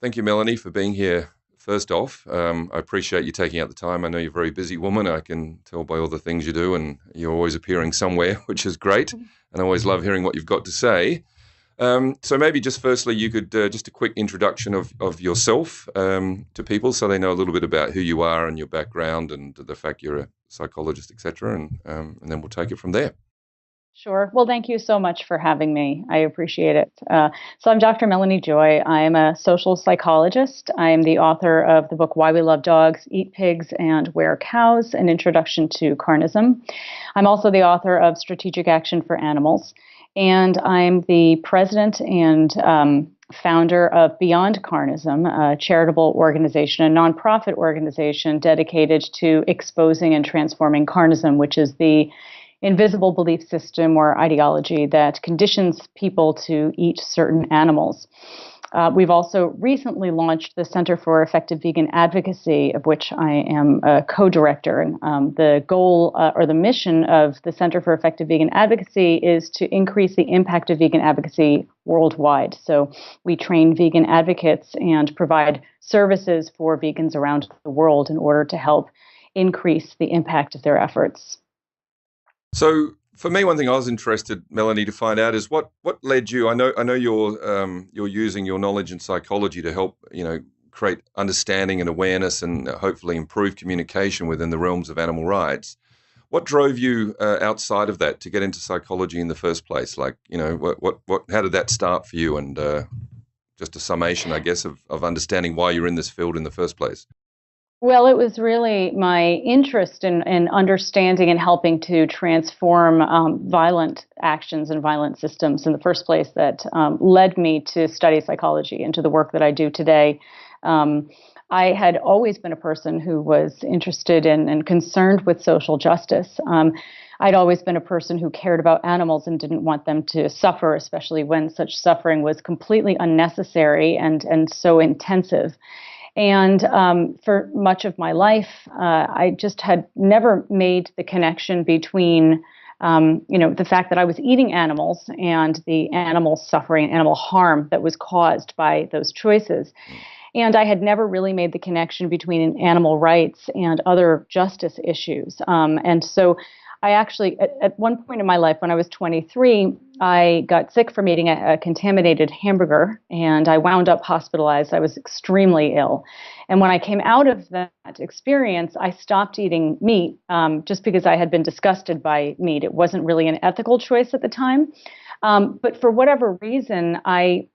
Thank you, Melanie, for being here. First off, I appreciate you taking out the time. I know you're a very busy woman. I can tell by all the things you do, and you're always appearing somewhere, which is great. And I always love hearing what you've got to say. So maybe just firstly, you could just a quick introduction of yourself to people so they know a little bit about who you are and your background and the fact you're a psychologist, etc. And then we'll take it from there. Sure. Well, thank you so much for having me. I appreciate it. So I'm Dr. Melanie Joy. I am a social psychologist. I am the author of the book Why We Love Dogs, Eat Pigs, and Wear Cows, An Introduction to Carnism. I'm also the author of Strategic Action for Animals. And I'm the president and founder of Beyond Carnism, a charitable organization, a nonprofit organization dedicated to exposing and transforming carnism, which is the invisible belief system or ideology that conditions people to eat certain animals. We've also recently launched the Center for Effective Vegan Advocacy, of which I am a co-director. And the goal or the mission of the Center for Effective Vegan Advocacy is to increase the impact of vegan advocacy worldwide. So we train vegan advocates and provide services for vegans around the world in order to help increase the impact of their efforts. So for me, one thing I was interested, Melanie, to find out is what led you. I know you're using your knowledge in psychology to help create understanding and awareness and hopefully improve communication within the realms of animal rights. What drove you outside of that to get into psychology in the first place? Like how did that start for you? And just a summation, I guess, of understanding why you're in this field in the first place. Well, it was really my interest in understanding and helping to transform violent actions and violent systems in the first place that led me to study psychology and to the work that I do today. I had always been a person who was interested in and concerned with social justice. I'd always been a person who cared about animals and didn't want them to suffer, especially when such suffering was completely unnecessary and so intensive. And for much of my life, I just had never made the connection between, the fact that I was eating animals and the animal suffering and animal harm that was caused by those choices. And I had never really made the connection between animal rights and other justice issues. And so I actually, at one point in my life when I was 23, I got sick from eating a contaminated hamburger, and I wound up hospitalized. I was extremely ill. And when I came out of that experience, I stopped eating meat just because I had been disgusted by meat. It wasn't really an ethical choice at the time. But for whatever reason, I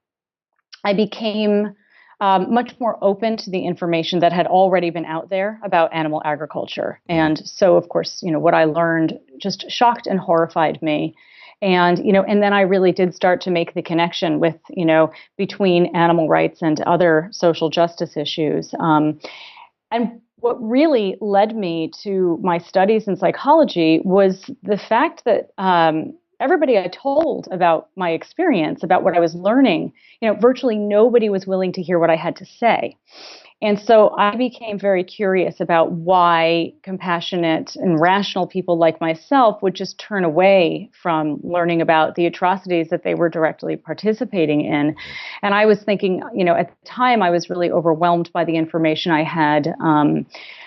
became much more open to the information that had already been out there about animal agriculture. And so, of course, what I learned just shocked and horrified me. And, and then I really did start to make the connection with, between animal rights and other social justice issues. And what really led me to my studies in psychology was the fact that everybody I told about my experience, about what I was learning, virtually nobody was willing to hear what I had to say. And so I became very curious about why compassionate and rational people like myself would just turn away from learning about the atrocities that they were directly participating in. And I was thinking, at the time I was really overwhelmed by the information I had.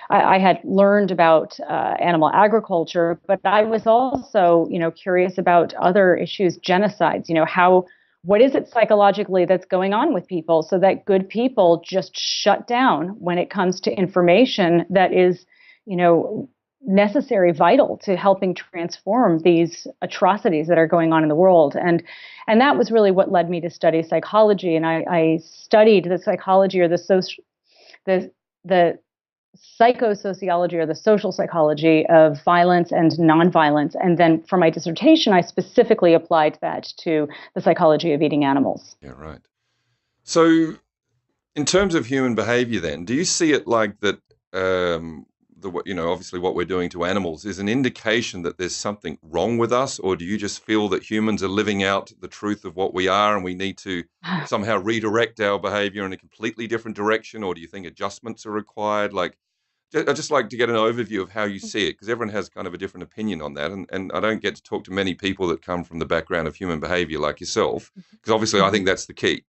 I had learned about animal agriculture, but I was also, curious about other issues, genocides, what is it psychologically that's going on with people so that good people just shut down when it comes to information that is, necessary, vital to helping transform these atrocities that are going on in the world. And that was really what led me to study psychology. And I studied the psychology or the psychosociology or the social psychology of violence and nonviolence. And then for my dissertation, I specifically applied that to the psychology of eating animals. Yeah, right. So in terms of human behavior then, do you see it like that, obviously what we're doing to animals is an indication that there's something wrong with us, or do you just feel that humans are living out the truth of what we are and we need to somehow redirect our behavior in a completely different direction, or do you think adjustments are required? I'd just like to get an overview of how you see it, because everyone has kind of a different opinion on that, and I don't get to talk to many people that come from the background of human behavior like yourself, because obviously I think that's the key.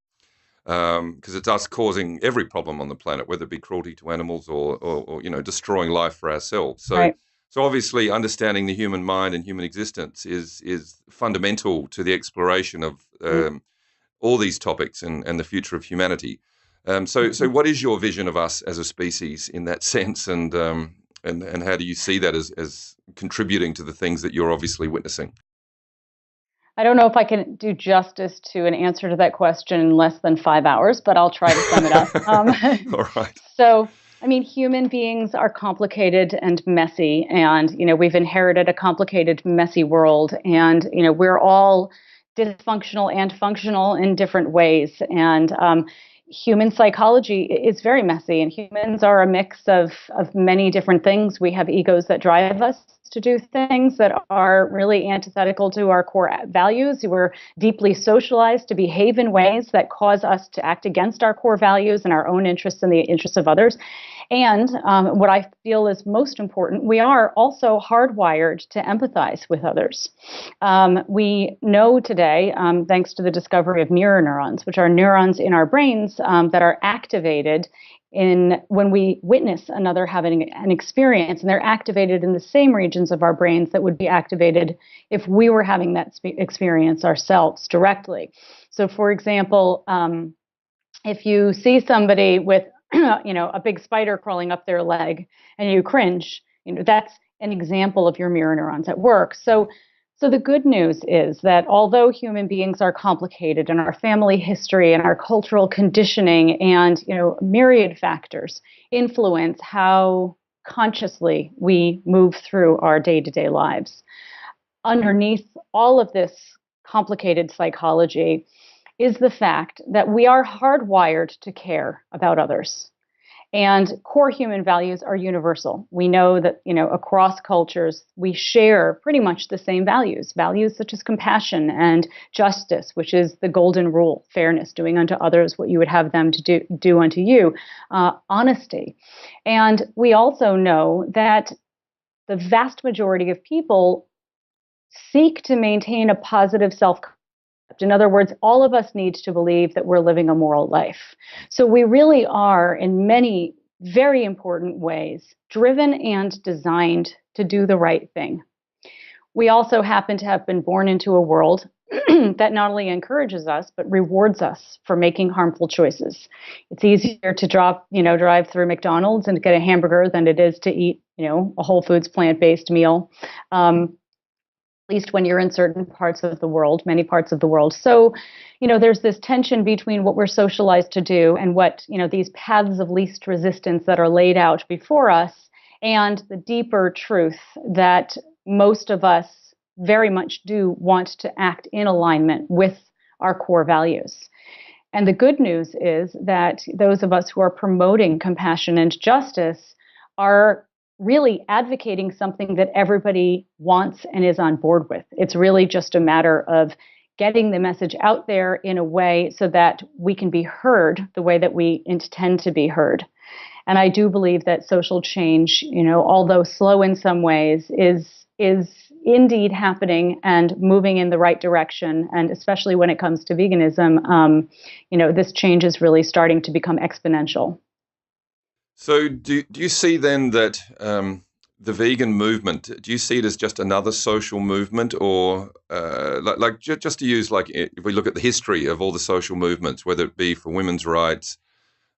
because it's us causing every problem on the planet, whether it be cruelty to animals or destroying life for ourselves. So, Right. so obviously, understanding the human mind and human existence is fundamental to the exploration of all these topics and the future of humanity. So what is your vision of us as a species in that sense, and how do you see that as contributing to the things that you're obviously witnessing? I don't know if I can do justice to an answer to that question in less than 5 hours, but I'll try to sum it up. All right. So, I mean, human beings are complicated and messy, and we've inherited a complicated, messy world, and we're all dysfunctional and functional in different ways. And human psychology is very messy, and humans are a mix of many different things. We have egos that drive us to do things that are really antithetical to our core values. We're deeply socialized to behave in ways that cause us to act against our core values and our own interests and the interests of others. And what I feel is most important, we are also hardwired to empathize with others. We know today, thanks to the discovery of mirror neurons, which are neurons in our brains that are activated when we witness another having an experience, and they're activated in the same regions of our brains that would be activated if we were having that experience ourselves directly. So, for example, if you see somebody with a big spider crawling up their leg and you cringe, that's an example of your mirror neurons at work. So the good news is that although human beings are complicated and our family history and our cultural conditioning and myriad factors influence how consciously we move through our day-to-day lives, underneath all of this complicated psychology is the fact that we are hardwired to care about others. And core human values are universal. We know that, across cultures, we share pretty much the same values such as compassion and justice, which is the golden rule, fairness, doing unto others what you would have them to do unto you, honesty. And we also know that the vast majority of people seek to maintain a positive self-concept. In other words, all of us need to believe that we're living a moral life. So we really are, in many very important ways, driven and designed to do the right thing. We also happen to have been born into a world that not only encourages us, but rewards us for making harmful choices. It's easier to drive through McDonald's and get a hamburger than it is to eat, a Whole Foods plant-based meal. At least when you're in certain parts of the world, many parts of the world. So, there's this tension between what we're socialized to do and what, these paths of least resistance that are laid out before us, and the deeper truth that most of us very much do want to act in alignment with our core values. And the good news is that those of us who are promoting compassion and justice are really advocating something that everybody wants and is on board with. It's really just a matter of getting the message out there in a way so that we can be heard the way that we intend to be heard. And I do believe that social change, although slow in some ways, is indeed happening and moving in the right direction. And especially when it comes to veganism, this change is really starting to become exponential. So do you see then that the vegan movement, do you see it as just another social movement, or just to use, like, if we look at the history of all the social movements, whether it be for women's rights,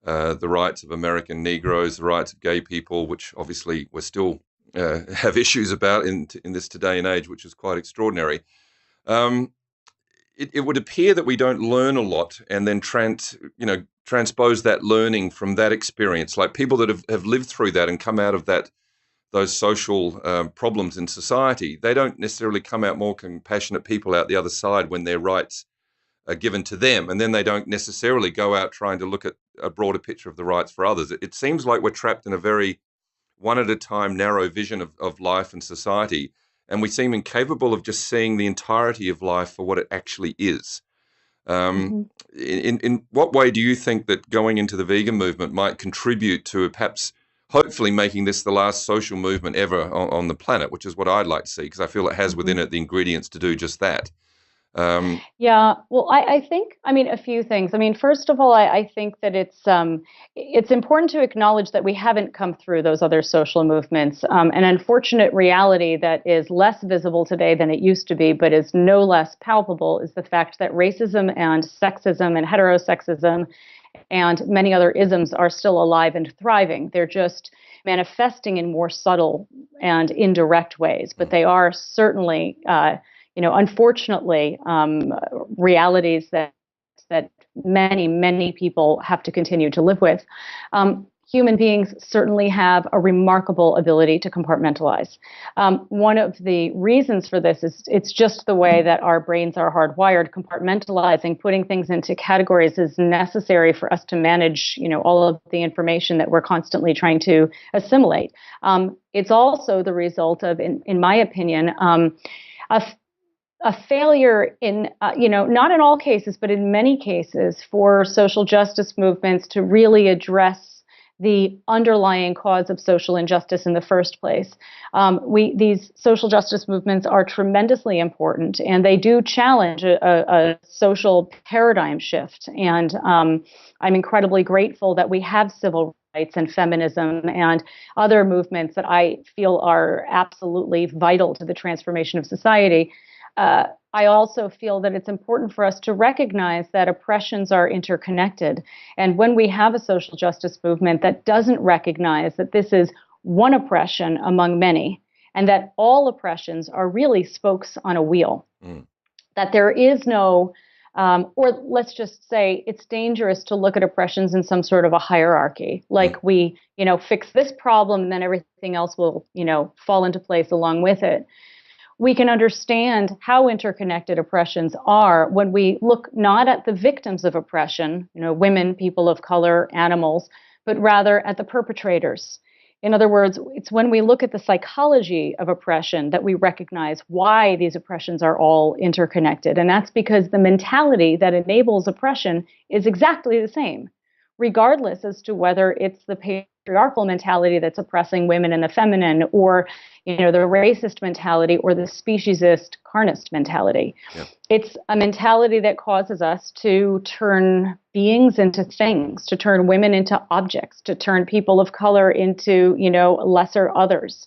the rights of American Negroes, the rights of gay people, which obviously we're still have issues about in this today and age, which is quite extraordinary. It would appear that we don't learn a lot and then transpose that learning from that experience. Like people that have lived through that and come out of those social problems in society, they don't necessarily come out more compassionate people out the other side when their rights are given to them. And then they don't necessarily go out trying to look at a broader picture of the rights for others. It seems like we're trapped in a very one at a time narrow vision of life and society. And we seem incapable of just seeing the entirety of life for what it actually is. In what way do you think that going into the vegan movement might contribute to perhaps, hopefully, making this the last social movement ever on the planet, which is what I'd like to see, because I feel it has within it the ingredients to do just that. Yeah, well, I think, I mean, a few things. I mean, first of all, I think that it's important to acknowledge that we haven't come through those other social movements. An unfortunate reality that is less visible today than it used to be, but is no less palpable, is the fact that racism and sexism and heterosexism and many other isms are still alive and thriving. They're just manifesting in more subtle and indirect ways, but they are certainly, unfortunately, realities that many people have to continue to live with. Human beings certainly have a remarkable ability to compartmentalize. One of the reasons for this is it's just the way that our brains are hardwired. Compartmentalizing, putting things into categories, is necessary for us to manage, all of the information that we're constantly trying to assimilate. It's also the result of, in my opinion, a a failure in, not in all cases, but in many cases, for social justice movements to really address the underlying cause of social injustice in the first place. These social justice movements are tremendously important, and they do challenge a social paradigm shift. And I'm incredibly grateful that we have civil rights and feminism and other movements that I feel are absolutely vital to the transformation of society. I also feel that it's important for us to recognize that oppressions are interconnected. And when we have a social justice movement that doesn't recognize that this is one oppression among many, and that all oppressions are really spokes on a wheel, that there is no, or let's just say it's dangerous to look at oppressions in some sort of a hierarchy, like we, fix this problem and then everything else will, fall into place along with it. We can understand how interconnected oppressions are when we look not at the victims of oppression, women, people of color, animals, but rather at the perpetrators. In other words, it's when we look at the psychology of oppression that we recognize why these oppressions are all interconnected. And that's because the mentality that enables oppression is exactly the same, regardless as to whether it's the patriarchal mentality that's oppressing women and the feminine, or the racist mentality, or the speciesist carnist mentality. Yeah. It's a mentality that causes us to turn beings into things, to turn women into objects, to turn people of color into, lesser others.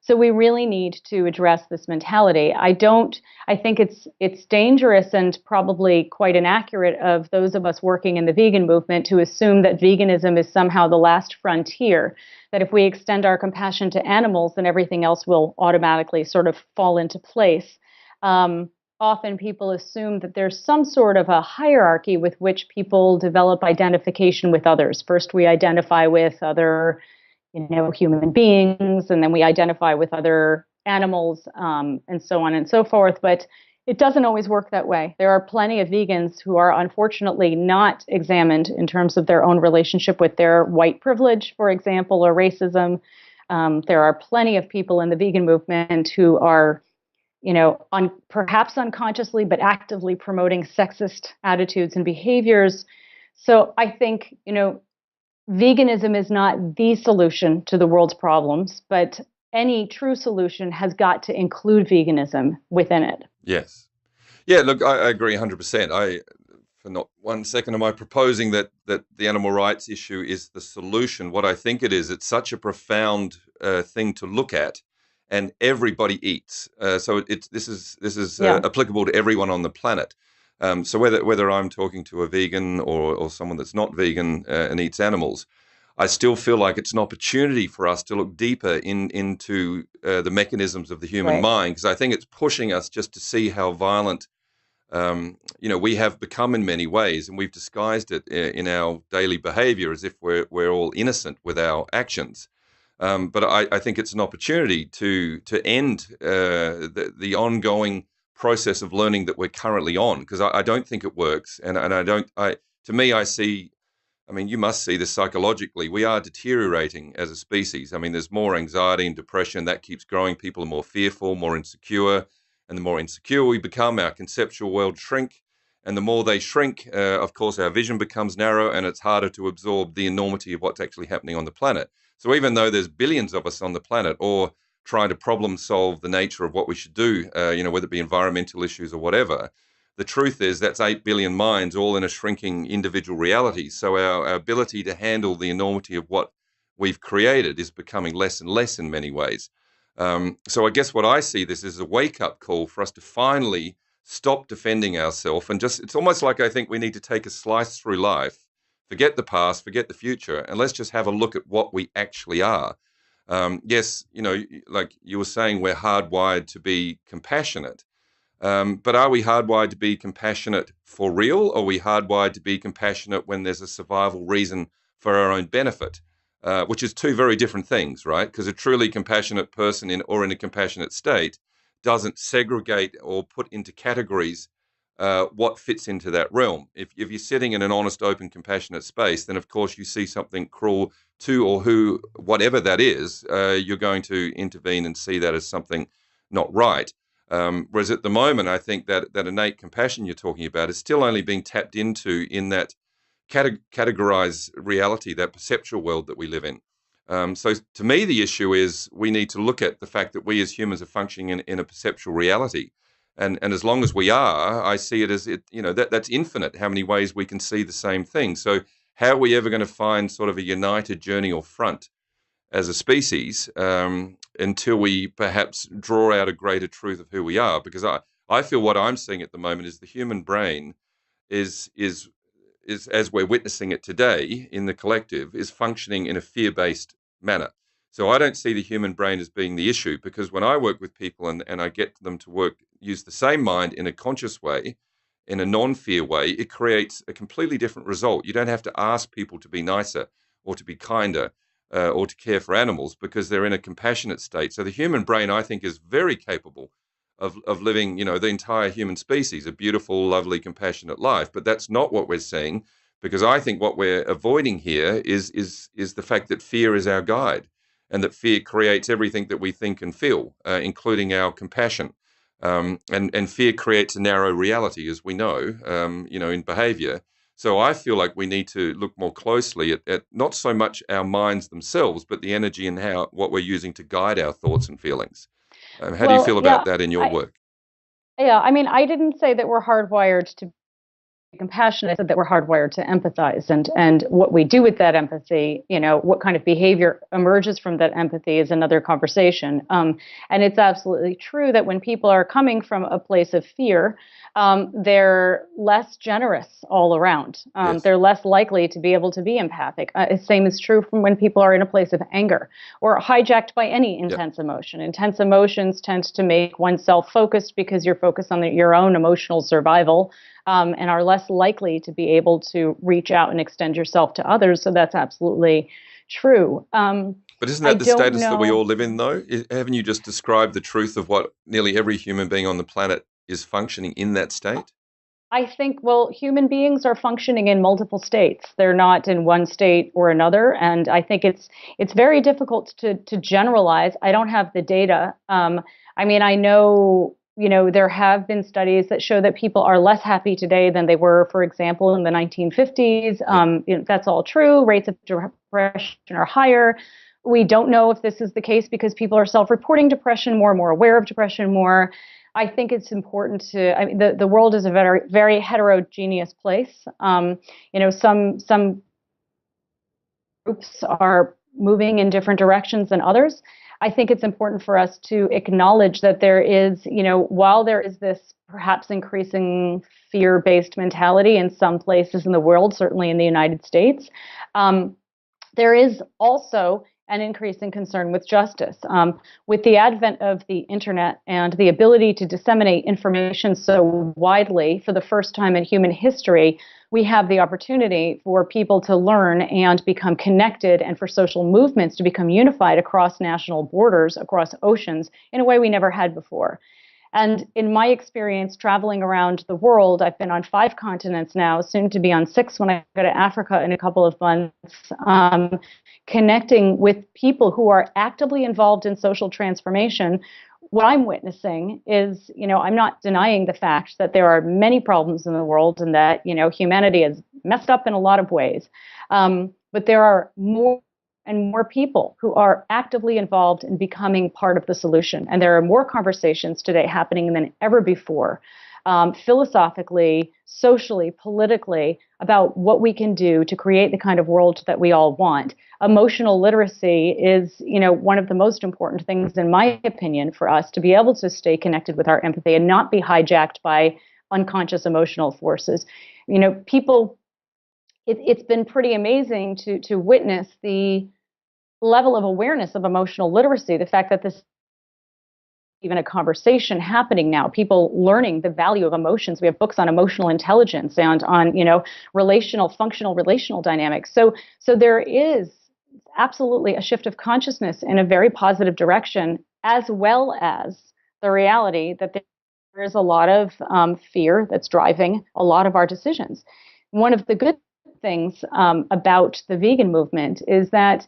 So we really need to address this mentality. I think it's dangerous and probably quite inaccurate of those of us working in the vegan movement to assume that veganism is somehow the last frontier, that if we extend our compassion to animals, then everything else will automatically sort of fall into place. Often people assume that there's some sort of a hierarchy with which people develop identification with others. First, we identify with other human beings, and then we identify with other animals, and so on and so forth. But it doesn't always work that way. There are plenty of vegans who are unfortunately not examined in terms of their own relationship with their white privilege, for example, or racism. There are plenty of people in the vegan movement who are, perhaps unconsciously, but actively promoting sexist attitudes and behaviors. So I think, veganism is not the solution to the world's problems, but any true solution has got to include veganism within it. Yes. Yeah, look, I agree 100%. For not 1 second am I proposing that the animal rights issue is the solution. What I think it is, it's such a profound thing to look at, and everybody eats. So this is applicable to everyone on the planet. So whether I'm talking to a vegan or someone that's not vegan and eats animals, I still feel like it's an opportunity for us to look deeper into the mechanisms of the human mind, because I think it's pushing us just to see how violent we have become in many ways, and we've disguised it in our daily behavior as if we're all innocent with our actions. But I think it's an opportunity to end the ongoing process of learning that we're currently on, because I don't think it works, and to me, I see. I mean, you must see this psychologically. We are deteriorating as a species. I mean, there's more anxiety and depression. That keeps growing. People are more fearful, more insecure. And the more insecure we become, our conceptual world shrink. And the more they shrink, of course, our vision becomes narrow, and it's harder to absorb the enormity of what's actually happening on the planet. So even though there's billions of us on the planet, or trying to problem solve the nature of what we should do, whether it be environmental issues or whatever, the truth is that's 8 billion minds all in a shrinking individual reality. So our ability to handle the enormity of what we've created is becoming less and less in many ways. So I guess what I see this is a wake-up call for us to finally stop defending ourselves and just, it's almost like I think we need to take a slice through life, forget the past, forget the future, and let's just have a look at what we actually are. Yes, like you were saying, we're hardwired to be compassionate. But are we hardwired to be compassionate for real, or are we hardwired to be compassionate when there's a survival reason for our own benefit? Which is two very different things, right? Because a truly compassionate person in a compassionate state doesn't segregate or put into categories what fits into that realm. If you're sitting in an honest, open, compassionate space, then of course you see something cruel to or who, whatever that is, you're going to intervene and see that as something not right. Whereas at the moment, I think that innate compassion you're talking about is still only being tapped into in that categorized reality, that perceptual world that we live in. So to me, the issue is we need to look at the fact that we as humans are functioning in a perceptual reality. And as long as we are, I see it as that's infinite, how many ways we can see the same thing. So how are we ever going to find sort of a united journey or front as a species until we perhaps draw out a greater truth of who we are? Because I feel what I'm seeing at the moment is the human brain is as we're witnessing it today in the collective, is functioning in a fear-based manner. So I don't see the human brain as being the issue, because when I work with people and I get them to use the same mind in a conscious way, in a non-fear way, it creates a completely different result. You don't have to ask people to be nicer or to be kinder or to care for animals, because they're in a compassionate state. So the human brain, I think, is very capable of living, the entire human species, a beautiful, lovely, compassionate life. But that's not what we're seeing, because I think what we're avoiding here is the fact that fear is our guide, and that fear creates everything that we think and feel, including our compassion. And fear creates a narrow reality, as we know, in behavior. So I feel like we need to look more closely at not so much our minds themselves, but the energy and what we're using to guide our thoughts and feelings. How do you Well, feel yeah, about that in your work? I mean, I didn't say that we're hardwired to be compassionate. I said that we're hardwired to empathize, and what we do with that empathy, what kind of behavior emerges from that empathy is another conversation. And it's absolutely true that when people are coming from a place of fear, they're less generous all around. Yes. They're less likely to be able to be empathic. Same is true from when people are in a place of anger or hijacked by any Yep. intense emotion. Intense emotions tend to make oneself focused because you're focused on your own emotional survival, and are less likely to be able to reach out and extend yourself to others. So that's absolutely true. But isn't I that the don't status that we know. all live in, though? Haven't you just described the truth of what nearly every human being on the planet is functioning in that state? I think, well, human beings are functioning in multiple states. They're not in one state or another, and I think it's very difficult to generalize. I don't have the data. I mean, I know there have been studies that show that people are less happy today than they were, for example, in the 1950s. Yep. That's all true. Rates of depression are higher. We don't know if this is the case because people are self-reporting depression more, more aware of depression more. I think it's important I mean, the world is a very, very heterogeneous place. Some groups are moving in different directions than others. I think it's important for us to acknowledge that there is, while there is this perhaps increasing fear-based mentality in some places in the world, certainly in the United States, there is also an increasing concern with justice. With the advent of the internet and the ability to disseminate information so widely for the first time in human history, we have the opportunity for people to learn and become connected, and for social movements to become unified across national borders, across oceans, in a way we never had before. And in my experience traveling around the world, I've been on 5 continents now, soon to be on 6 when I go to Africa in a couple of months, connecting with people who are actively involved in social transformation. What I'm witnessing is, I'm not denying the fact that there are many problems in the world and that, humanity is messed up in a lot of ways. But there are more and more people who are actively involved in becoming part of the solution. And there are more conversations today happening than ever before. philosophically, socially, politically, about what we can do to create the kind of world that we all want. Emotional literacy is, one of the most important things, in my opinion, for us to be able to stay connected with our empathy and not be hijacked by unconscious emotional forces. People, it's been pretty amazing to witness the level of awareness of emotional literacy, the fact that this even a conversation happening now, people learning the value of emotions. We have books on emotional intelligence and on, functional relational dynamics. So there is absolutely a shift of consciousness in a very positive direction, as well as the reality that there is a lot of fear that's driving a lot of our decisions. One of the good things about the vegan movement is that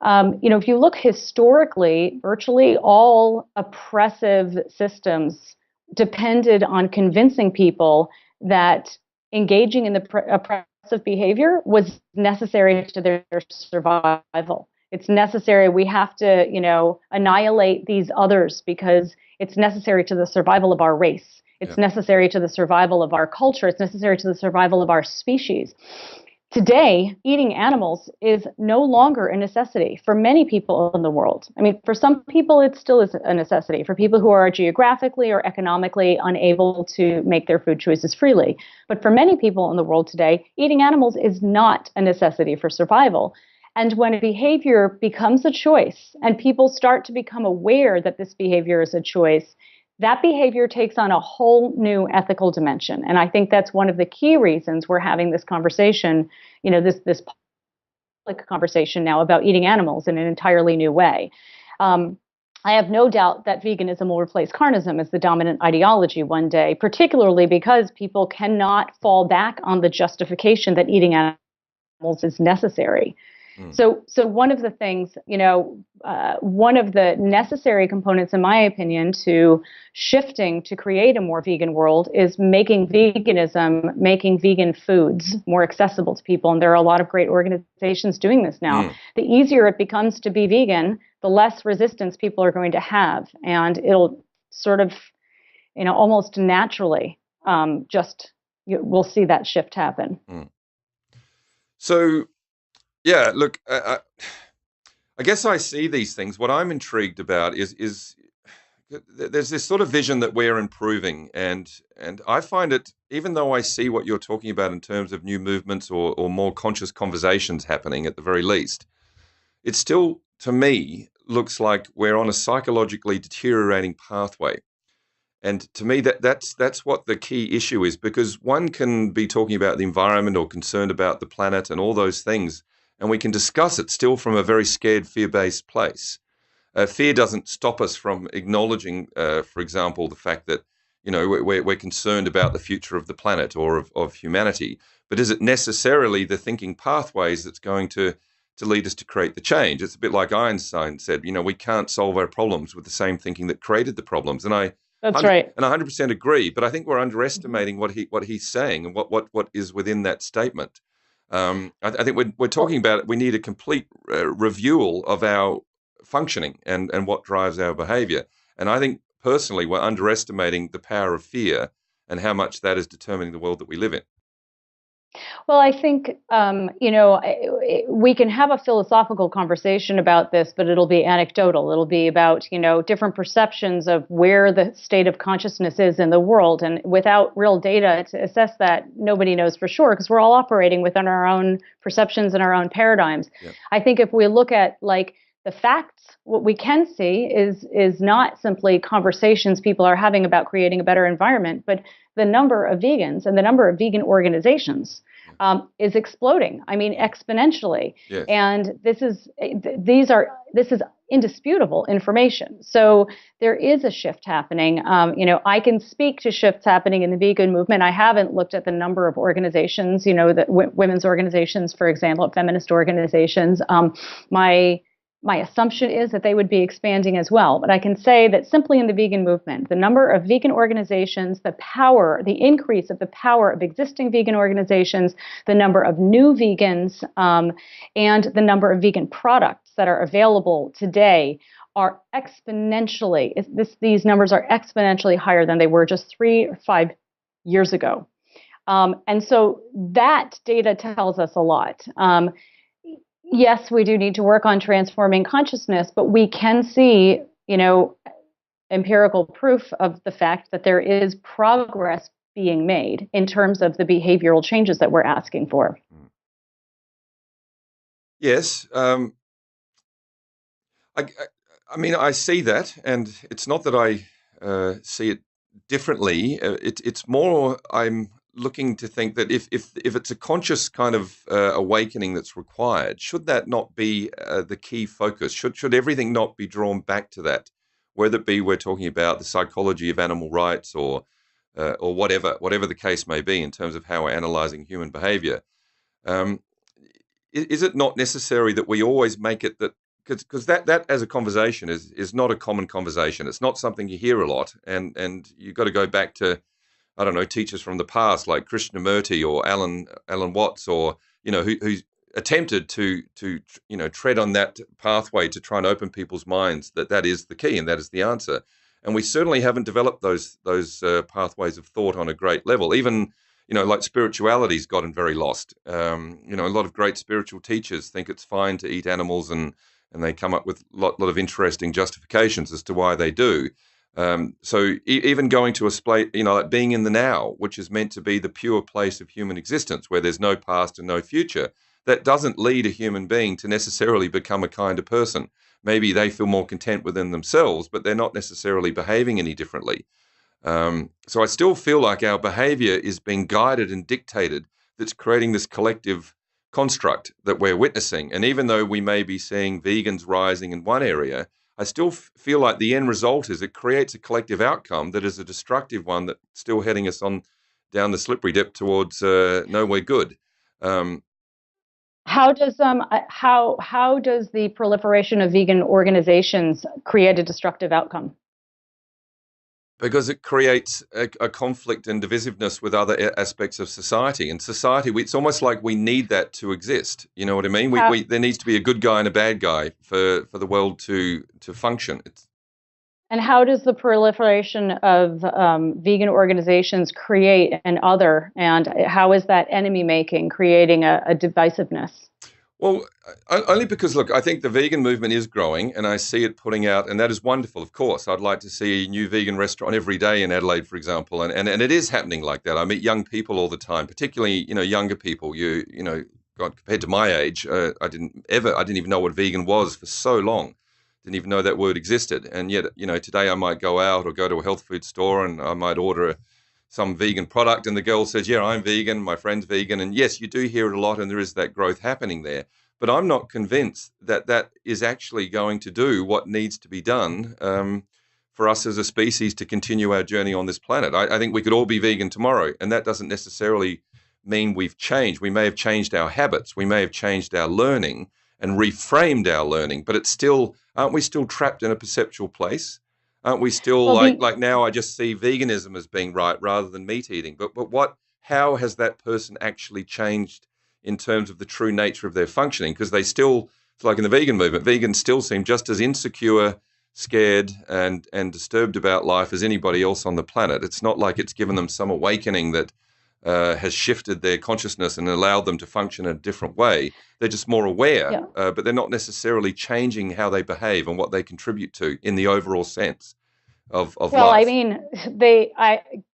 if you look historically, virtually all oppressive systems depended on convincing people that engaging in the oppressive behavior was necessary to their survival. It's necessary. We have to, annihilate these others because it's necessary to the survival of our race. It's necessary to the survival of our culture. It's necessary to the survival of our species. Today, eating animals is no longer a necessity for many people in the world. I mean, for some people, it still is a necessity. For people who are geographically or economically unable to make their food choices freely. But for many people in the world today, eating animals is not a necessity for survival. And when a behavior becomes a choice and people start to become aware that this behavior is a choice, that behavior takes on a whole new ethical dimension. And I think that's one of the key reasons we're having this conversation, this public conversation now about eating animals in an entirely new way. I have no doubt that veganism will replace carnism as the dominant ideology one day, particularly because people cannot fall back on the justification that eating animals is necessary. So one of the things, one of the necessary components, in my opinion, to shifting to create a more vegan world is making vegan foods more accessible to people. And there are a lot of great organizations doing this now. The easier it becomes to be vegan, the less resistance people are going to have. And it'll sort of, almost naturally we'll see that shift happen. So, yeah, look, I guess I see these things. What I'm intrigued about is there's this sort of vision that we're improving, and I find it, even though I see what you're talking about in terms of new movements or more conscious conversations happening at the very least, it still, to me, looks like we're on a psychologically deteriorating pathway. And to me, that's what the key issue is, because one can be talking about the environment or concerned about the planet and all those things, and we can discuss it still from a very scared, fear-based place. Fear doesn't stop us from acknowledging, for example, the fact that we're concerned about the future of the planet or of humanity. But is it necessarily the thinking pathways that's going to lead us to create the change? It's a bit like Einstein said, we can't solve our problems with the same thinking that created the problems. And That's right. And I 100% agree. But I think we're underestimating what he's saying and what is within that statement. I think we're talking about we need a complete review of our functioning and what drives our behavior. And I think personally we're underestimating the power of fear and how much that is determining the world that we live in. Well, I think, we can have a philosophical conversation about this, but it'll be anecdotal. It'll be about, different perceptions of where the state of consciousness is in the world. And without real data to assess that, nobody knows for sure, because we're all operating within our own perceptions and our own paradigms. Yeah. I think if we look at the facts, what we can see is not simply conversations people are having about creating a better environment, but the number of vegans and the number of vegan organizations is exploding. I mean, exponentially. Yes. And this is indisputable information. So there is a shift happening. I can speak to shifts happening in the vegan movement. I haven't looked at the number of organizations, that women's organizations, for example, feminist organizations. My assumption is that they would be expanding as well. But I can say that simply in the vegan movement, the number of vegan organizations, the increase of the power of existing vegan organizations, the number of new vegans, and the number of vegan products that are available today are exponentially, these numbers are exponentially higher than they were just 3 or 5 years ago. And so that data tells us a lot. Yes, we do need to work on transforming consciousness, but we can see, empirical proof of the fact that there is progress being made in terms of the behavioral changes that we're asking for. Yes. I mean, I see that, and it's not that I see it differently. It's more I'm looking to think that if it's a conscious kind of awakening that's required, should that not be the key focus? Should everything not be drawn back to that? Whether it be we're talking about the psychology of animal rights or whatever the case may be in terms of how we're analyzing human behavior. Um, is it not necessary that we always make it that because that as a conversation is not a common conversation. It's not something you hear a lot, and you've got to go back to, I don't know, teachers from the past like Krishnamurti or Alan Watts, or who attempted to tread on that pathway to try and open people's minds that is the key and that is the answer. And we certainly haven't developed those pathways of thought on a great level. Even like spirituality's gotten very lost. A lot of great spiritual teachers think it's fine to eat animals, and they come up with a lot of interesting justifications as to why they do. So even going to a place, like being in the now, which is meant to be the pure place of human existence, where there's no past and no future, that doesn't lead a human being to necessarily become a kinder person. Maybe they feel more content within themselves, but they're not necessarily behaving any differently. So I still feel like our behavior is being guided and dictated, that's creating this collective construct that we're witnessing. And even though we may be seeing vegans rising in one area, I still feel like the end result is it creates a collective outcome that is a destructive one that's still heading us on down the slippery dip towards nowhere good. How does the proliferation of vegan organizations create a destructive outcome? Because it creates a conflict and divisiveness with other aspects of society. And society, it's almost like we need that to exist. You know what I mean? There needs to be a good guy and a bad guy for the world to function. And how does the proliferation of vegan organizations create an other? And how is that enemy making creating a divisiveness? Well, only because, look, I think the vegan movement is growing, and I see it putting out, and that is wonderful, of course. I'd like to see a new vegan restaurant every day in Adelaide, for example, and it is happening like that. I meet young people all the time, particularly, younger people. God, compared to my age, I didn't even know what vegan was for so long. Didn't even know that word existed. And yet, today I might go out or go to a health food store and I might order some vegan product, and the girl says, yeah, I'm vegan, my friend's vegan. And yes, you do hear it a lot, and there is that growth happening there. But I'm not convinced that that is actually going to do what needs to be done for us as a species to continue our journey on this planet. I think we could all be vegan tomorrow, and that doesn't necessarily mean we've changed. We may have changed our habits. We may have changed our learning and reframed our learning, but it's still, aren't we still trapped in a perceptual place? Aren't we still like now I just see veganism as being right rather than meat eating? But how has that person actually changed in terms of the true nature of their functioning? Because they still, it's like in the vegan movement, vegans still seem just as insecure, scared, and disturbed about life as anybody else on the planet. It's not like it's given them some awakening that has shifted their consciousness and allowed them to function in a different way. They're just more aware, but they're not necessarily changing how they behave and what they contribute to in the overall sense of life. Well, I mean,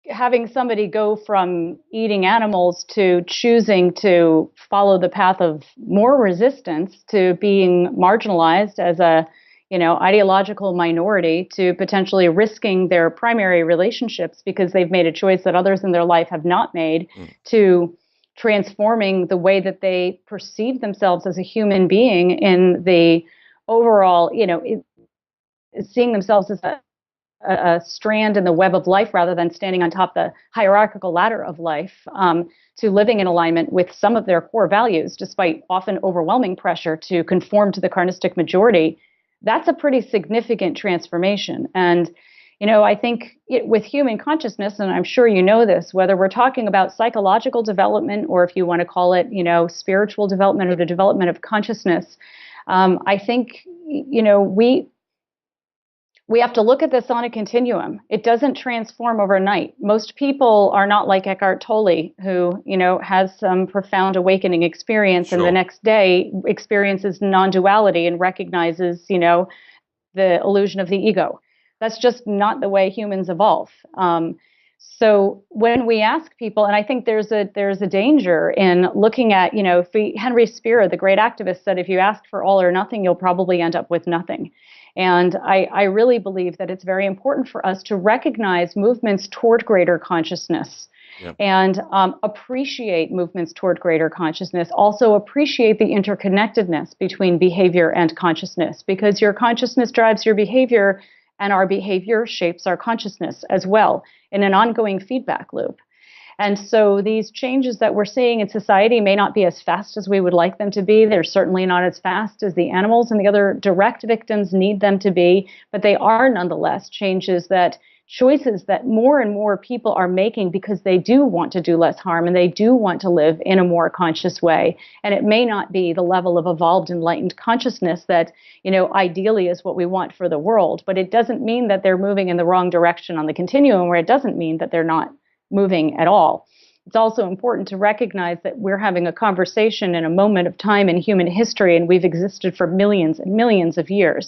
having somebody go from eating animals to choosing to follow the path of more resistance to being marginalized as a ideological minority, to potentially risking their primary relationships because they've made a choice that others in their life have not made, to transforming the way that they perceive themselves as a human being in the overall, seeing themselves as a strand in the web of life rather than standing on top of the hierarchical ladder of life, to living in alignment with some of their core values, despite often overwhelming pressure to conform to the carnistic majority. That's a pretty significant transformation. And, I think with human consciousness, and I'm sure you know this, whether we're talking about psychological development or if you want to call it, spiritual development or the development of consciousness, I think, we have to look at this on a continuum. It doesn't transform overnight. Most people are not like Eckhart Tolle, who, has some profound awakening experience and the Sure. next day experiences non-duality and recognizes, the illusion of the ego. That's just not the way humans evolve. So when we ask people, and I think there's a danger in looking at, Henry Spear, the great activist, said if you ask for all or nothing, you'll probably end up with nothing. And I really believe that it's very important for us to recognize movements toward greater consciousness. Yeah. And appreciate movements toward greater consciousness. Also appreciate the interconnectedness between behavior and consciousness, because your consciousness drives your behavior, and our behavior shapes our consciousness as well in an ongoing feedback loop. And so these changes that we're seeing in society may not be as fast as we would like them to be. They're certainly not as fast as the animals and the other direct victims need them to be, but they are nonetheless choices that more and more people are making because they do want to do less harm and they do want to live in a more conscious way. And it may not be the level of evolved, enlightened consciousness that, ideally is what we want for the world, but it doesn't mean that they're moving in the wrong direction on the continuum, where it doesn't mean that they're not moving at all. It's also important to recognize that we're having a conversation in a moment of time in human history, and we've existed for millions and millions of years.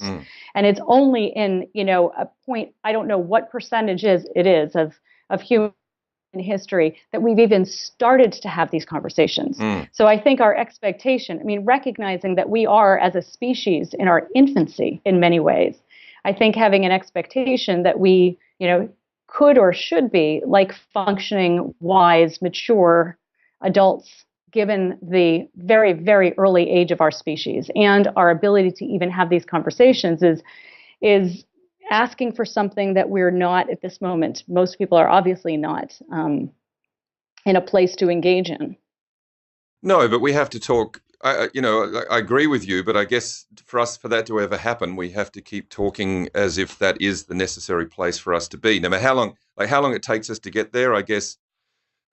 And it's only in, a point, I don't know what percentage it is of human history that we've even started to have these conversations. So I think our expectation, recognizing that we are as a species in our infancy in many ways, I think having an expectation that we, could or should be like functioning, wise, mature adults, given the very, very early age of our species and our ability to even have these conversations is asking for something that we're not at this moment. Most people are obviously not in a place to engage in. No, but we have to talk. I agree with you, but I guess for that to ever happen, we have to keep talking as if that is the necessary place for us to be. No matter how long it takes us to get there, I guess,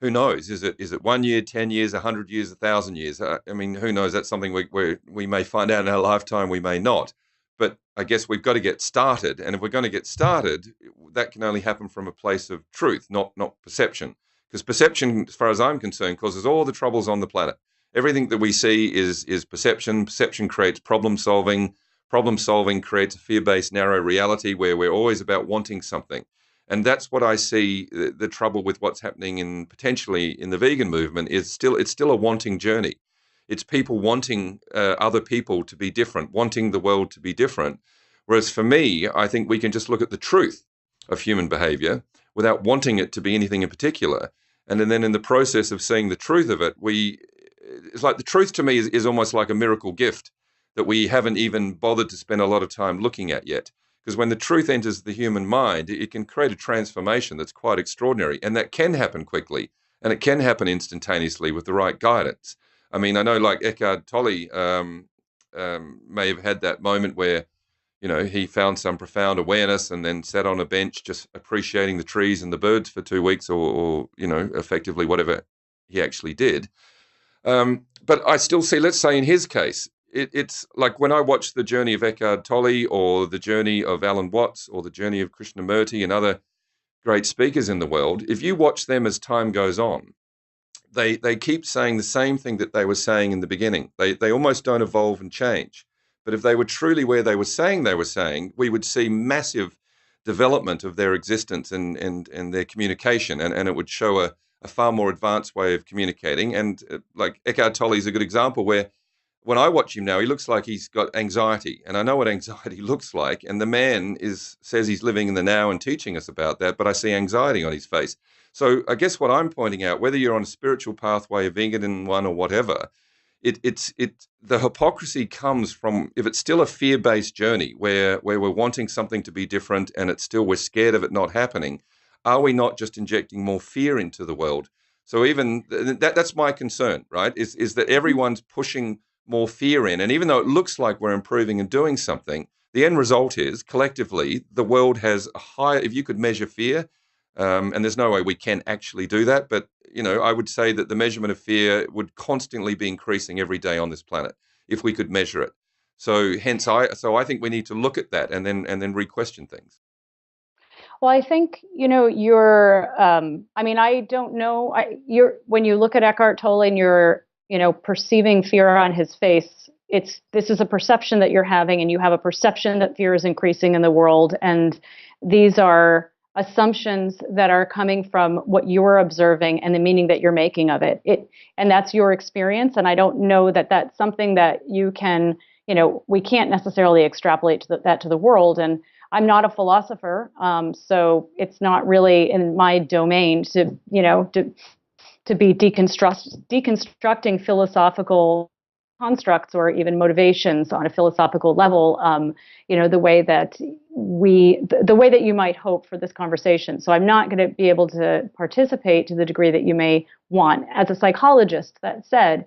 who knows? Is it 1 year, 10 years, 100 years, 1,000 years? Who knows? That's something we may find out in our lifetime, we may not. But I guess we've got to get started. And if we're going to get started, that can only happen from a place of truth, not perception. Because perception, as far as I'm concerned, causes all the troubles on the planet. Everything that we see is perception. Perception creates problem solving. Problem solving creates a fear-based narrow reality where we're always about wanting something. And that's what I see the trouble with what's happening potentially in the vegan movement is it's still a wanting journey. It's people wanting other people to be different, wanting the world to be different. Whereas for me, I think we can just look at the truth of human behavior without wanting it to be anything in particular. And then in the process of seeing the truth of it, it's like the truth to me is almost like a miracle gift that we haven't even bothered to spend a lot of time looking at yet. Because when the truth enters the human mind, it can create a transformation that's quite extraordinary. And that can happen quickly, and it can happen instantaneously with the right guidance. I know like Eckhart Tolle may have had that moment where, he found some profound awareness and then sat on a bench just appreciating the trees and the birds for 2 weeks or effectively whatever he actually did. But I still see, let's say in his case, it's like when I watch the journey of Eckhart Tolle or the journey of Alan Watts or the journey of Krishnamurti and other great speakers in the world, if you watch them as time goes on, they keep saying the same thing that they were saying in the beginning. They almost don't evolve and change. But if they were truly where they were saying, we would see massive development of their existence and their communication, and it would show a far more advanced way of communicating. And like Eckhart Tolle is a good example where when I watch him now, he looks like he's got anxiety, and I know what anxiety looks like. And the man says he's living in the now and teaching us about that, but I see anxiety on his face. So I guess what I'm pointing out, whether you're on a spiritual pathway, a vegan one, or whatever, the hypocrisy comes from if it's still a fear-based journey where we're wanting something to be different, and we're scared of it not happening. Are we not just injecting more fear into the world? So even that's my concern, right? Is that everyone's pushing more fear in. And even though it looks like we're improving and doing something, the end result is collectively the world has a higher, if you could measure fear, and there's no way we can actually do that, but I would say that the measurement of fear would constantly be increasing every day on this planet if we could measure it. So hence I think we need to look at that and then re-question things. Well, I think, I mean, I don't know, when you look at Eckhart Tolle and you're, perceiving fear on his face, this is a perception that you're having, and you have a perception that fear is increasing in the world. And these are assumptions that are coming from what you're observing and the meaning that you're making of it. And that's your experience. And I don't know that that's something that you can, we can't necessarily extrapolate that to the world. And I'm not a philosopher, so it's not really in my domain to be deconstructing philosophical constructs or even motivations on a philosophical level. The way that the way that you might hope for this conversation. So I'm not going to be able to participate to the degree that you may want. As a psychologist, that said,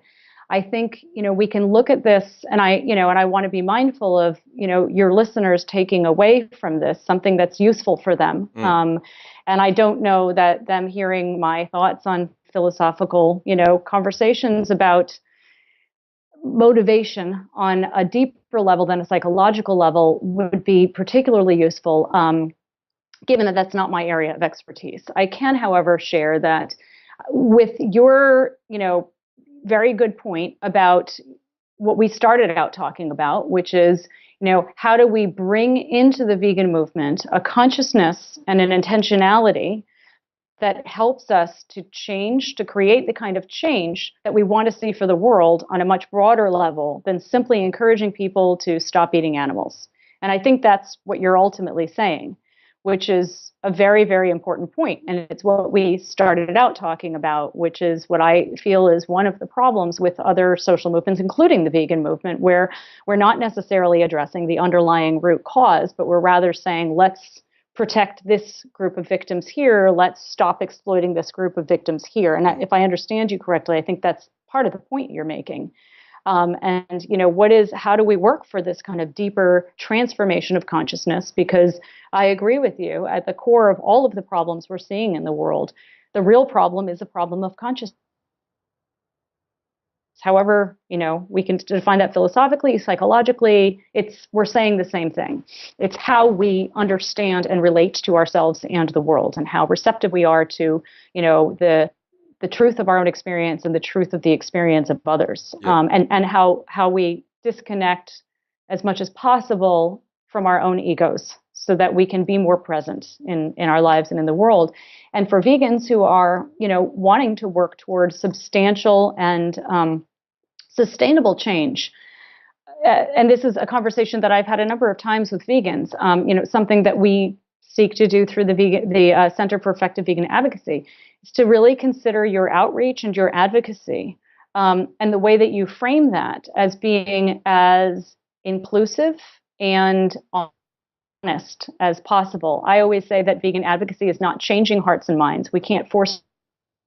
I think, we can look at this, and I want to be mindful of, your listeners taking away from this something that's useful for them. And I don't know that them hearing my thoughts on philosophical, conversations about motivation on a deeper level than a psychological level would be particularly useful, given that that's not my area of expertise. I can, however, share that with your, very good point about what we started out talking about, which is, how do we bring into the vegan movement a consciousness and an intentionality that helps us to change, to create the kind of change that we want to see for the world on a much broader level than simply encouraging people to stop eating animals. And I think that's what you're ultimately saying, which is a very, very important point. And it's what we started out talking about, which is what I feel is one of the problems with other social movements, including the vegan movement, where we're not necessarily addressing the underlying root cause, but we're rather saying, let's protect this group of victims here, let's stop exploiting this group of victims here. And if I understand you correctly, I think that's part of the point you're making. How do we work for this kind of deeper transformation of consciousness? Because I agree with you, at the core of all of the problems we're seeing in the world, the real problem is a problem of consciousness. However, we can define that philosophically, psychologically, we're saying the same thing. It's how we understand and relate to ourselves and the world, and how receptive we are to, the truth of our own experience and the truth of the experience of others. Yeah. And how we disconnect as much as possible from our own egos so that we can be more present in our lives and in the world. And for vegans who are, wanting to work towards substantial and sustainable change, and this is a conversation that I've had a number of times with vegans, something that we seek to do through the Center for Effective Vegan Advocacy, is to really consider your outreach and your advocacy, and the way that you frame that as being as inclusive and honest as possible. I always say that vegan advocacy is not changing hearts and minds. We can't force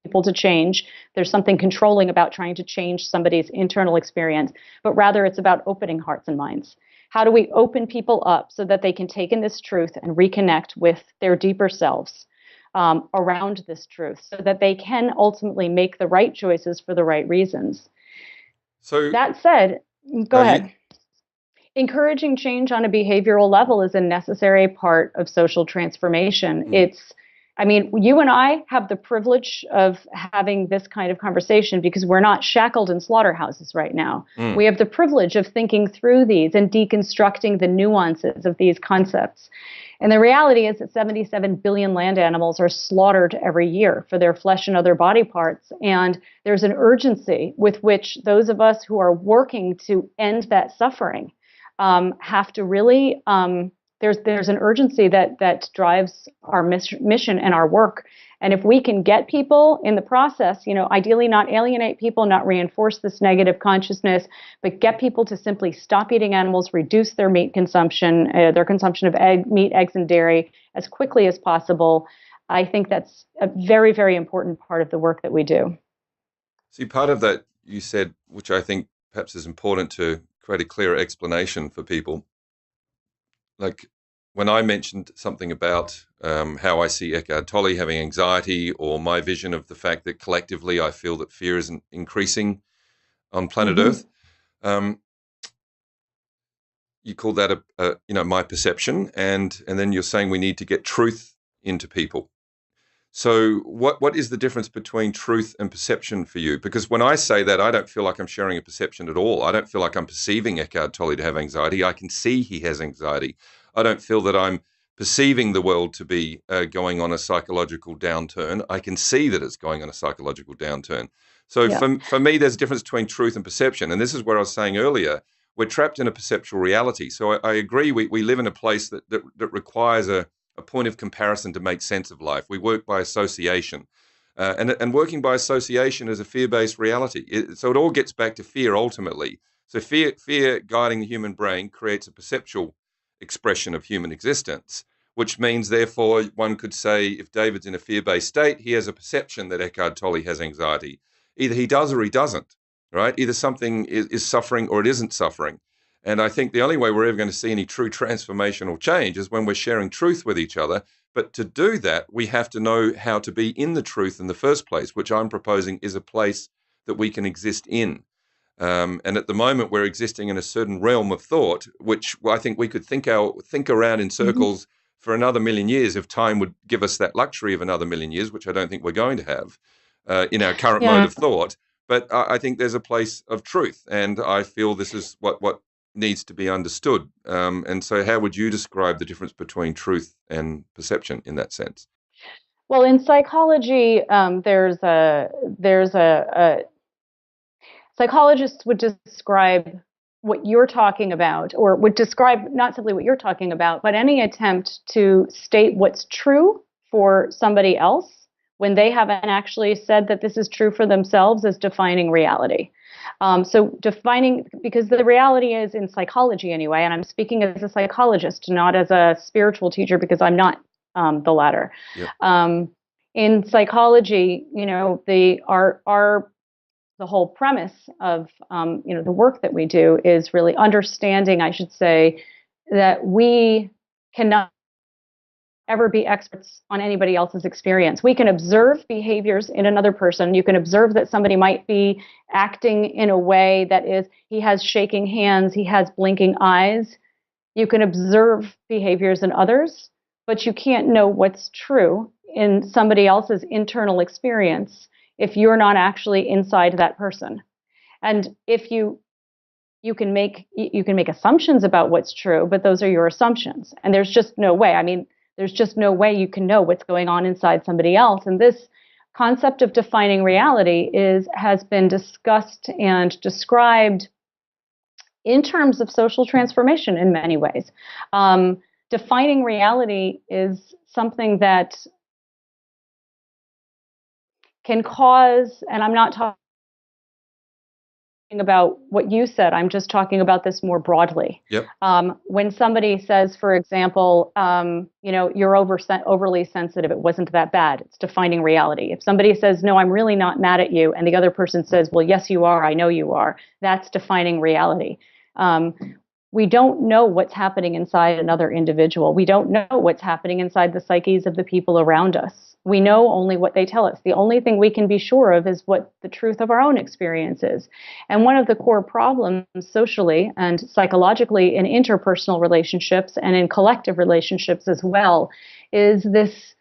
people to change. There's something controlling about trying to change somebody's internal experience, but rather it's about opening hearts and minds. How do we open people up so that they can take in this truth and reconnect with their deeper selves around this truth, so that they can ultimately make the right choices for the right reasons? So that said, go ahead. Encouraging change on a behavioral level is a necessary part of social transformation. You and I have the privilege of having this kind of conversation because we're not shackled in slaughterhouses right now. We have the privilege of thinking through these and deconstructing the nuances of these concepts. And the reality is that 77 billion land animals are slaughtered every year for their flesh and other body parts. And there's an urgency with which those of us who are working to end that suffering have to really, there's an urgency that drives our mission and our work. And if we can get people in the process, ideally not alienate people, not reinforce this negative consciousness, but get people to simply stop eating animals, reduce their meat consumption, their consumption of meat, eggs, and dairy as quickly as possible, I think that's a very, very important part of the work that we do. See, part of that you said, which I think perhaps is important to create a clearer explanation for people. Like when I mentioned something about how I see Eckhart Tolle having anxiety, or my vision of the fact that collectively I feel that fear is increasing on planet Earth, you call that my perception, and then you're saying we need to get truth into people. So what is the difference between truth and perception for you? Because when I say that, I don't feel like I'm sharing a perception at all. I don't feel like I'm perceiving Eckhart Tolle to have anxiety. I can see he has anxiety. I don't feel that I'm perceiving the world to be going on a psychological downturn. I can see that it's going on a psychological downturn. So Yeah. for me, there's a difference between truth and perception. And this is where I was saying earlier, we're trapped in a perceptual reality. So I agree, we live in a place that requires a point of comparison to make sense of life. We work by association. And working by association is a fear-based reality. So it all gets back to fear ultimately. So fear guiding the human brain creates a perceptual expression of human existence, which means, therefore, one could say if David's in a fear-based state, he has a perception that Eckhart Tolle has anxiety. Either he does or he doesn't, right? Either something is suffering or it isn't suffering. And I think the only way we're ever going to see any true transformational change is when we're sharing truth with each other. But to do that, we have to know how to be in the truth in the first place, which I'm proposing is a place that we can exist in. And at the moment, we're existing in a certain realm of thought, which I think we could think around in circles for another million years if time would give us that luxury of another million years, which I don't think we're going to have in our current mode of thought. But I think there's a place of truth, and I feel this is what needs to be understood. And so how would you describe the difference between truth and perception in that sense? Well, in psychology, there's a psychologists would describe what you're talking about, or would describe not simply what you're talking about, but any attempt to state what's true for somebody else when they haven't actually said that this is true for themselves as defining reality. So defining, because the reality is in psychology anyway, and I'm speaking as a psychologist, not as a spiritual teacher, because I'm not the latter. Yep. In psychology, the whole premise of the work that we do is really understanding, I should say, that we cannot ever be experts on anybody else's experience. We can observe behaviors in another person. You can observe that somebody might be acting in a way that is, he has shaking hands, he has blinking eyes. You can observe behaviors in others, but you can't know what's true in somebody else's internal experience if you're not actually inside that person. And if you can make assumptions about what's true, but those are your assumptions. And there's just no way. I mean, there's just no way you can know what's going on inside somebody else. And this concept of defining reality has been discussed and described in terms of social transformation in many ways. Defining reality is something that can cause, and I'm not talking about what you said, I'm just talking about this more broadly. Yep. When somebody says, for example, you're overly sensitive, it wasn't that bad, it's defining reality. If somebody says, no, I'm really not mad at you, and the other person says, well, yes, you are, I know you are, that's defining reality. We don't know what's happening inside another individual. We don't know what's happening inside the psyches of the people around us. We know only what they tell us. The only thing we can be sure of is what the truth of our own experience is. And one of the core problems socially and psychologically in interpersonal relationships and in collective relationships as well is this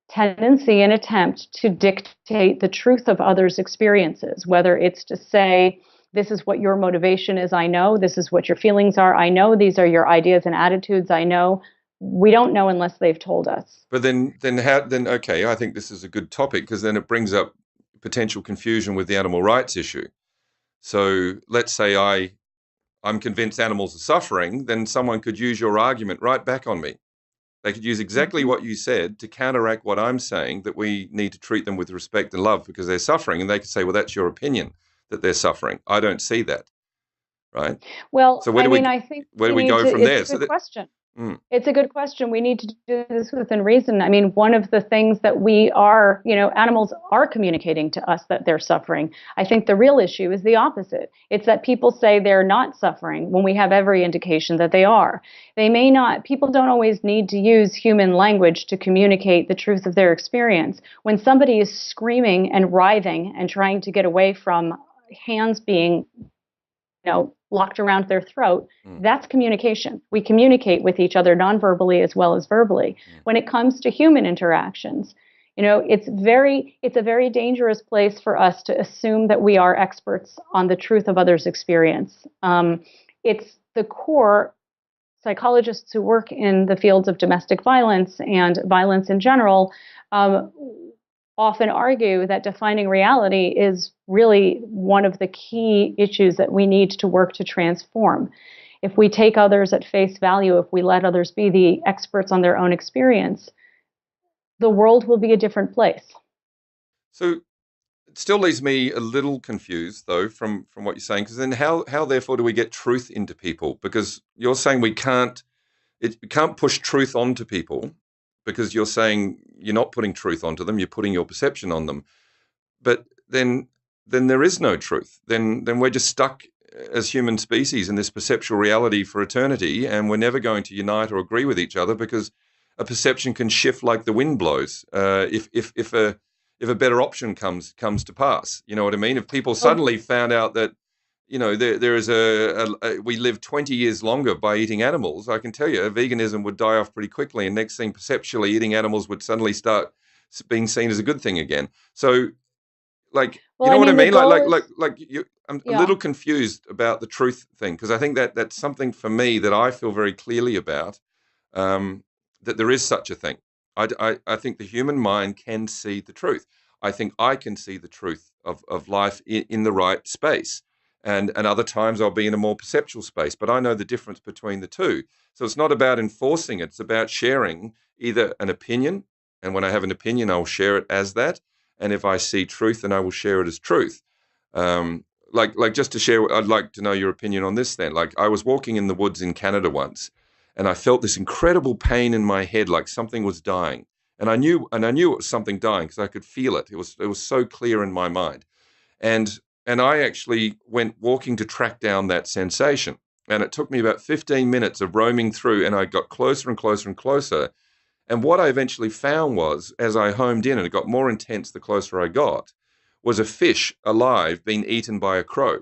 tendency and attempt to dictate the truth of others' experiences, whether it's to say, this is what your motivation is, I know. This is what your feelings are, I know. These are your ideas and attitudes, I know. We don't know unless they've told us. But then okay, I think this is a good topic because then it brings up potential confusion with the animal rights issue. So let's say I'm convinced animals are suffering, then someone could use your argument right back on me. They could use exactly what you said to counteract what I'm saying, that we need to treat them with respect and love because they're suffering. And they could say, well, that's your opinion that they're suffering. I don't see that. Right. Well, so I think where do we go from there? It's a good question. It's a good question. We need to do this within reason. I mean, one of the things that we are, animals are communicating to us that they're suffering. I think the real issue is the opposite. It's that people say they're not suffering when we have every indication that they are. They may not, people don't always need to use human language to communicate the truth of their experience. When somebody is screaming and writhing and trying to get away from hands being, locked around their throat, Mm. that's communication. We communicate with each other nonverbally as well as verbally. Mm. When it comes to human interactions, it's a very dangerous place for us to assume that we are experts on the truth of others' experience. It's the core. Psychologists who work in the fields of domestic violence and violence in general um, often argue that defining reality is really one of the key issues that we need to work to transform. If we take others at face value, if we let others be the experts on their own experience, the world will be a different place. So it still leaves me a little confused, though, from what you're saying, because then how therefore do we get truth into people? Because you're saying we can't push truth onto people, because you're saying you're not putting truth onto them, you're putting your perception on them. But then there is no truth. Then we're just stuck as human species in this perceptual reality for eternity, and we're never going to unite or agree with each other because a perception can shift like the wind blows. If a better option comes to pass, you know what I mean? If people Oh, suddenly found out that there is we live 20 years longer by eating animals, I can tell you veganism would die off pretty quickly, and next thing, perceptually, eating animals would suddenly start being seen as a good thing again. So, like, you well, know I what I mean, the mean? goal is, I'm a yeah. little confused about the truth thing, because I think that that's something for me that I feel very clearly about, um, that there is such a thing. I think the human mind can see the truth. I think I can see the truth of life in the right space. And other times I'll be in a more perceptual space, but I know the difference between the two. So it's not about enforcing it, it's about sharing either an opinion. And when I have an opinion, I'll share it as that. And if I see truth, then I will share it as truth. Um, like just to share, I'd like to know your opinion on this then. Like, I was walking in the woods in Canada once, and I felt this incredible pain in my head, like something was dying. And I knew it was something dying because I could feel it. It was so clear in my mind. And and I actually went walking to track down that sensation. And it took me about 15 minutes of roaming through, and I got closer and closer and closer. And what I eventually found was, as I homed in and it got more intense the closer I got, was a fish alive being eaten by a crow.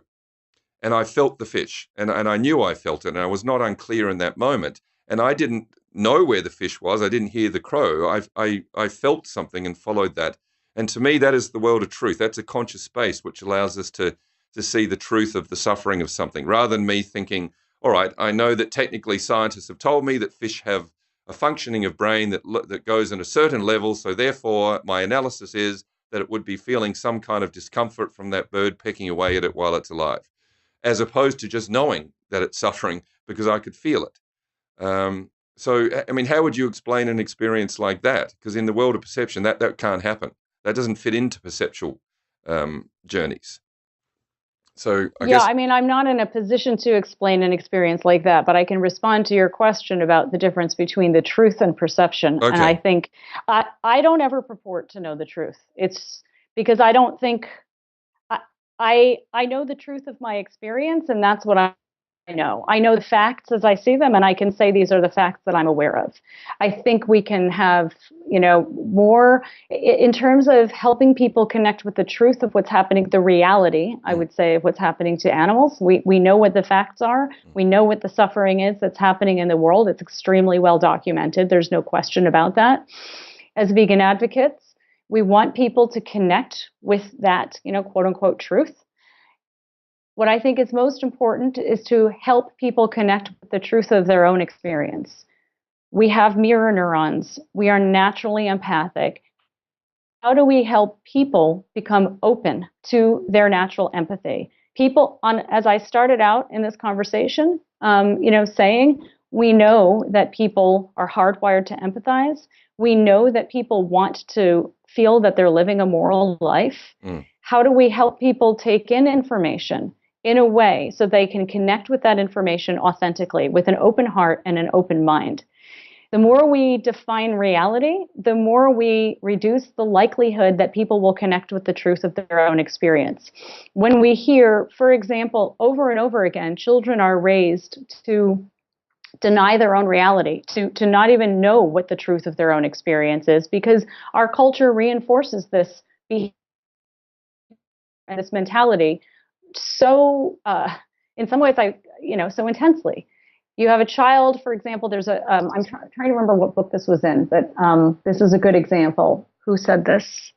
And I felt the fish, and I knew I felt it, and I was not unclear in that moment. And I didn't know where the fish was. I didn't hear the crow. I felt something and followed that. And to me, that is the world of truth. That's a conscious space which allows us to see the truth of the suffering of something, rather than me thinking, all right, I know that technically scientists have told me that fish have a functioning of brain that goes in a certain level. So therefore, my analysis is that it would be feeling some kind of discomfort from that bird pecking away at it while it's alive, as opposed to just knowing that it's suffering because I could feel it. So, I mean, how would you explain an experience like that? Because in the world of perception, that can't happen. That doesn't fit into perceptual journeys. So, I Yeah, guess, I mean, I'm not in a position to explain an experience like that, but I can respond to your question about the difference between the truth and perception. And I okay. think I don't ever purport to know the truth. It's because I don't think I, I know the truth of my experience, and that's what I know. I know the facts as I see them, and I can say these are the facts that I'm aware of. I think we can have, more in terms of helping people connect with the truth of what's happening, the reality, I Mm, would say, of what's happening to animals. We know what the facts are. mm, We know what the suffering is that's happening in the world. It's extremely well documented. There's no question about that. As vegan advocates, we want people to connect with that, quote unquote truth. What I think is most important is to help people connect with the truth of their own experience. We have mirror neurons. We are naturally empathic. How do we help people become open to their natural empathy? People, as I started out in this conversation, saying we know that people are hardwired to empathize. We know that people want to feel that they're living a moral life. mm. How do we help people take in information in a way so they can connect with that information authentically, with an open heart and an open mind? The more we define reality, the more we reduce the likelihood that people will connect with the truth of their own experience. When we hear, for example, over and over again, children are raised to deny their own reality, to not even know what the truth of their own experience is, because our culture reinforces this behavior and this mentality so in some ways, so intensely. You have a child, for example, there's I'm trying to remember what book this was in, but this is a good example. Who said this?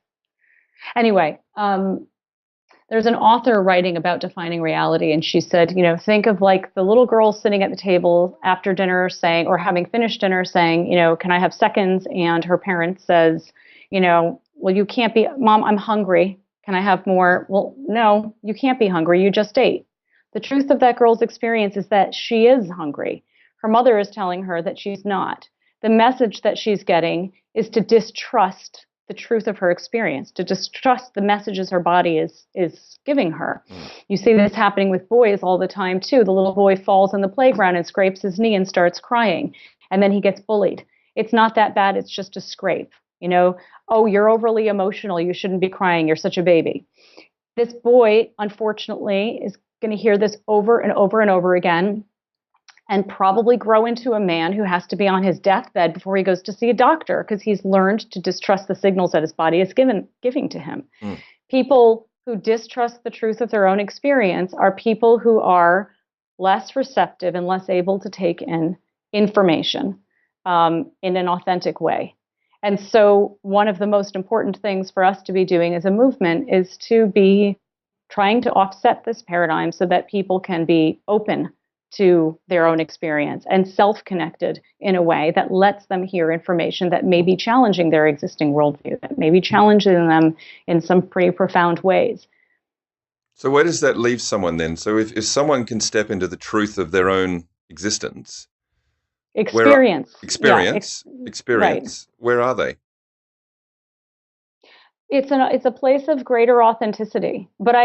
Anyway, there's an author writing about defining reality, and she said, think of like the little girl sitting at the table after dinner saying, or having finished dinner saying, can I have seconds? And her parent says, well, you can't be, Mom, I'm hungry. Can I have more? Well, no, you can't be hungry. You just ate. The truth of that girl's experience is that she is hungry. Her mother is telling her that she's not. The message that she's getting is to distrust the truth of her experience, to distrust the messages her body is giving her. You see this happening with boys all the time too. The little boy falls on the playground and scrapes his knee and starts crying, and then he gets bullied. It's not that bad, it's just a scrape. Oh, you're overly emotional, you shouldn't be crying, you're such a baby. This boy, unfortunately, is going to hear this over and over and over again, and probably grow into a man who has to be on his deathbed before he goes to see a doctor because he's learned to distrust the signals that his body is giving to him. People who distrust the truth of their own experience are people who are less receptive and less able to take in information in an authentic way. And so one of the most important things for us to be doing as a movement is to be trying to offset this paradigm so that people can be open to their own experience and self-connected in a way that lets them hear information that may be challenging their existing worldview, that may be challenging them in some pretty profound ways. So where does that leave someone then? So if someone can step into the truth of their own existence, experience, right. Where are they? It's a place of greater authenticity. But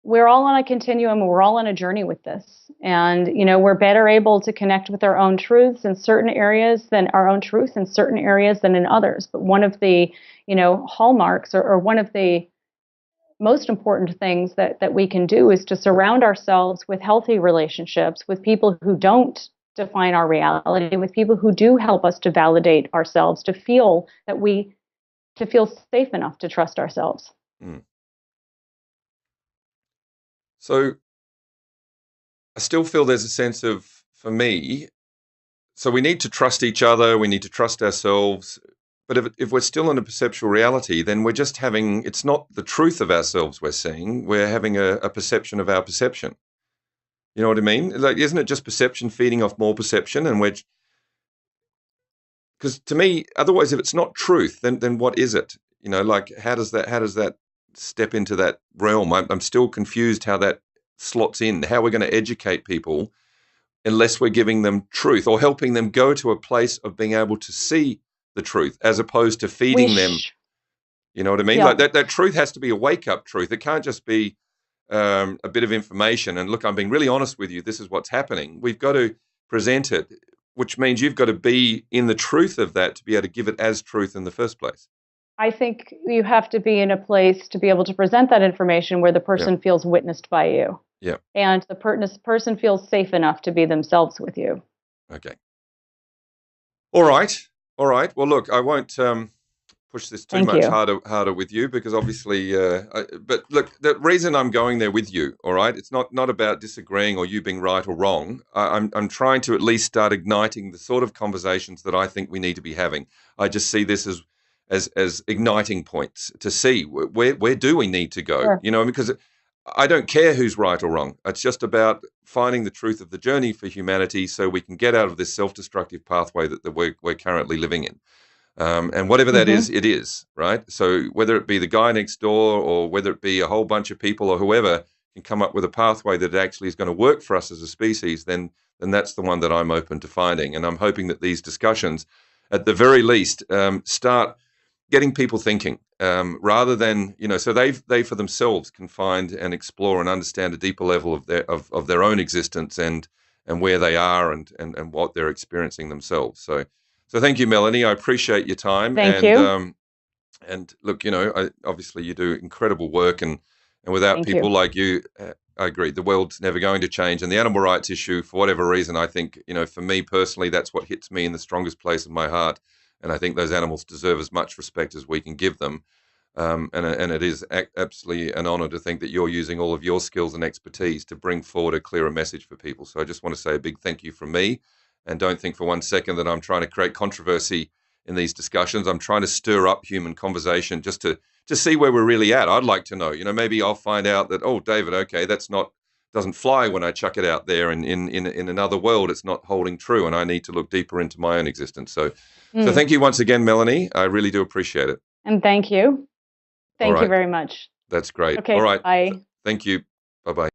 we're all on a continuum, and we're all on a journey with this. And, we're better able to connect with our own truths in certain areas than our own truth in certain areas than in others. But one of the, hallmarks or one of the most important things that we can do is to surround ourselves with healthy relationships, with people who don't define our reality, with people who do help us to validate ourselves, to feel safe enough to trust ourselves. So I still feel there's a sense of, for me, so we need to trust each other, we need to trust ourselves. But if we're still in a perceptual reality, then we're just having, it's not the truth of ourselves we're seeing, we're having a perception of our perception. You know what I mean? Like, isn't it just perception feeding off more perception? And because to me, otherwise, if it's not truth, then what is it? Like, how does that step into that realm? I'm still confused how that slots in, how we're going to educate people unless we're giving them truth or helping them go to a place of being able to see the truth as opposed to feeding them. You know what I mean? Yeah. Like that truth has to be a wake-up truth. It can't just be a bit of information and look, I'm being really honest with you, this is what's happening. We've got to present it, which means you've got to be in the truth of that to be able to give it as truth in the first place. I think you have to be in a place to be able to present that information where the person feels witnessed by you. Yeah. And the person feels safe enough to be themselves with you. Okay. All right. Well, look, I won't push this too much harder with you because obviously, but look, the reason I'm going there with you, all right, it's not about disagreeing or you being right or wrong. I'm trying to at least start igniting the sort of conversations that I think we need to be having. I just see this as igniting points to see where do we need to go, Sure. Because I don't care who's right or wrong. It's just about finding the truth of the journey for humanity so we can get out of this self-destructive pathway that we're currently living in. And whatever that is, it is, right? So whether it be the guy next door or whether it be a whole bunch of people or whoever can come up with a pathway that actually is going to work for us as a species, then that's the one that I'm open to finding. And I'm hoping that these discussions, at the very least, start getting people thinking rather than, so they for themselves can find and explore and understand a deeper level of their own existence and where they are and what they're experiencing themselves. So thank you, Melanie. I appreciate your time. Thank you. And look, obviously you do incredible work, and without people like you, I agree, the world's never going to change. And the animal rights issue, for whatever reason, I think, for me personally, that's what hits me in the strongest place of my heart. And I think those animals deserve as much respect as we can give them. And it is absolutely an honor to think that you're using all of your skills and expertise to bring forward a clearer message for people. So I just want to say a big thank you from me. And don't think for one second that I'm trying to create controversy in these discussions. I'm trying to stir up human conversation just to see where we're really at. I'd like to know, maybe I'll find out that, oh, David, okay, doesn't fly when I chuck it out there, and in another world it's not holding true, and I need to look deeper into my own existence. So thank you once again, Melanie. I really do appreciate it. And thank you. Thank you very much. That's great. Okay, all right. bye. Thank you. Bye-bye.